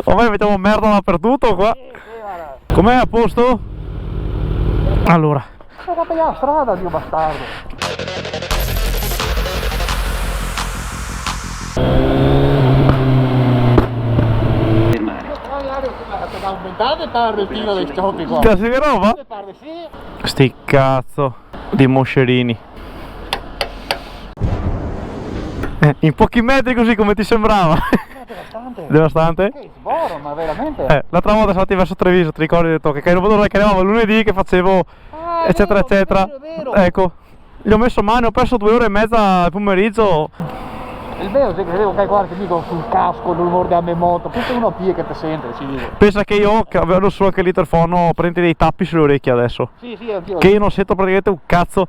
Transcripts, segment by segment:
Ormai mettiamo merda dappertutto qua. Com'è, a posto? Allora. Ma per la strada, Dio bastardo. Da aumentare parlo il tiro dei stocchi qua. Cazzo che roba? Parli sì. Sti cazzo di moscerini. In pochi metri così come ti sembrava. Devastante. Devastante? Che sboro, ma veramente. L'altra volta siamo andati verso Treviso, ti ricordi? Ho detto che non vedo l'ora che eravamo lunedì che facevo eccetera vero, eccetera. vero. Ecco, gli ho messo mano, ho perso 2 ore e mezza al pomeriggio. Il vero è che credevo che guarda ti dico sul casco, l'umore della mia moto, tutto uno a piedi che ti sente, ci dico. Pensa che io avevo su anche l'interfono, prendi dei tappi sulle orecchie adesso. Sì, anch'io. Che io non sento praticamente un cazzo.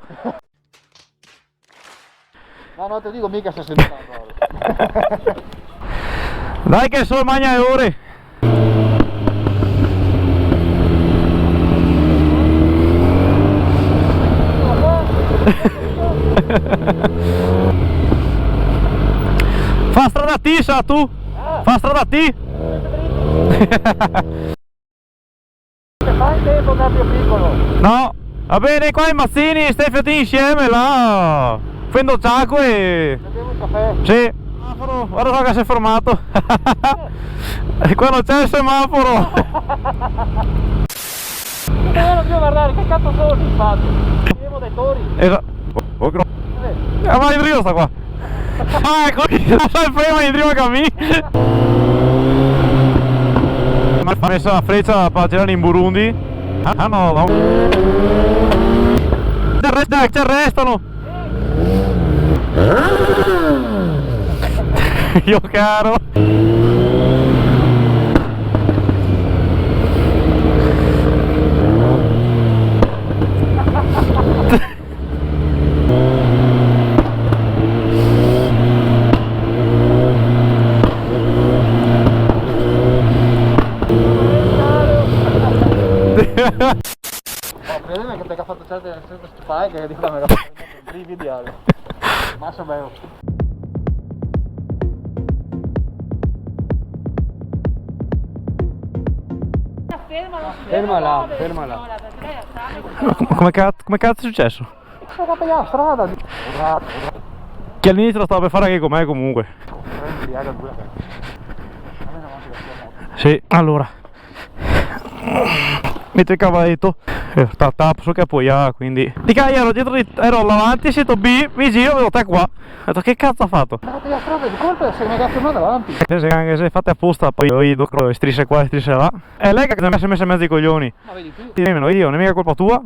No, ti dico mica se sento tanto. Dai che sono magna e ore. Fa strada T, sa tu? Fa strada T? Fai il tempo da più piccolo. No, va bene, qua i Mazzini stai fatti insieme là. Fendo Ciacco e... Beviamo un caffè. Sì. Semaforo, guarda che si è fermato. E qua non c'è il semaforo. Non devo guardare, che cazzo sono infatti? Vediamo dei tori. Esatto. Oh, no. Ma in Rio sta qua. Ah, ecco, sta il freno in Rio cammino. Ma ha messo la freccia per girare in Burundi. Ah no, no. Ci arrestano. Io caro. Credimi che ti ha fatto certe spy che dico mi ha fatto brividi ale. Ma so bello. Fermala. Come cazzo è successo? Ma per la strada. Che all'inizio lo stavo per fare anche con me comunque. Sì, allora. Metto il cavalletto. So che appoggia, quindi. Dica, io ero davanti, sento B, mi giro, vedo te qua. Ho detto che cazzo ha fatto? Ma per la strada di colpa se mi ha fermato davanti. Anche se fate apposta, poi io strisce qua e strisce là. È lei che mi ha messo in mezzo ai coglioni. Ma vedi tu? Nemmeno io, non è mica colpa tua.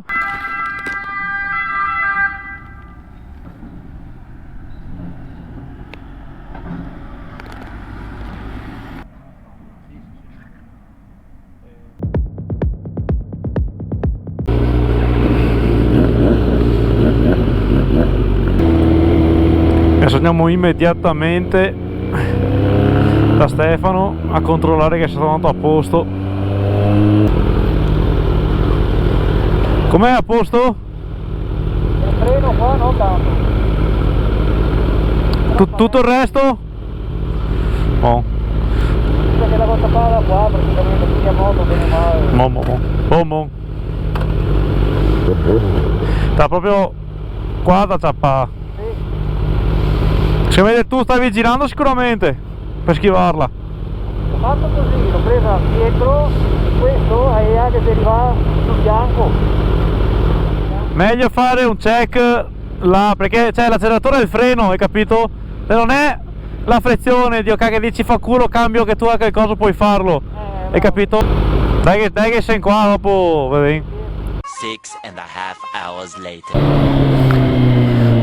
Adesso andiamo immediatamente da Stefano a controllare che sia stato andato a posto. Com'è, a posto? Il freno qua non tanto. Tutto il resto? Oh. Perché la volta fa da qua praticamente qui a moto bene male. Mo. Sta proprio qua da ciappa. Se vede tu stavi girando sicuramente per schivarla. Ho fatto così, l'ho presa dietro e questo è che deriva sul bianco. Meglio fare un check là, perché c'è l'acceleratore e il freno, hai capito? Se non è la frizione, Dio che dici fa culo, cambio che tu a che cosa puoi farlo, hai capito? Dai che sei qua dopo, vedi? 6.5 hours later.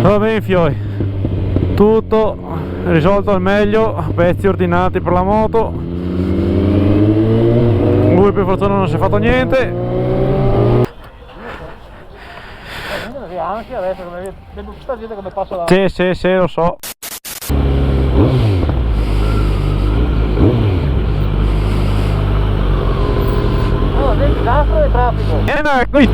Va bene fioi. Tutto risolto al meglio, pezzi ordinati per la moto. Lui per fortuna non si è fatto niente. Anche adesso come vedo tutta gente come passa la... Sì, lo so. Oh, del disastro di traffico. No, qui.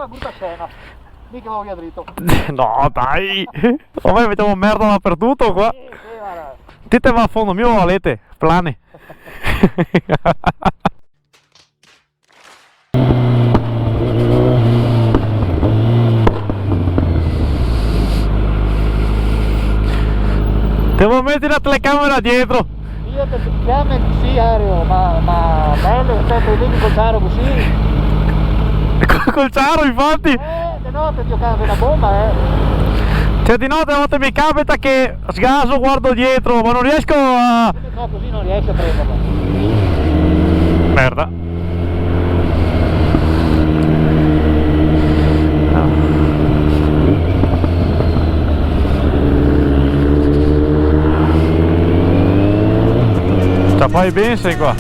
una brutta scena. Mica va via dritto. No dai, ormai mettiamo merda dappertutto qua. Sì, guarda. Dite va a fondo mio volete, plane. Devo mettere la telecamera dietro. Io te chiamo sì aereo, ma bello che stai lì col caro così. Col ciaro infatti. Di notte ti ho cagato una bomba, Cioè di notte a volte mi capita che sgaso, guardo dietro, ma non riesco a... No, così non riesci a prenderla. Merda. Sta fai bene sei qua.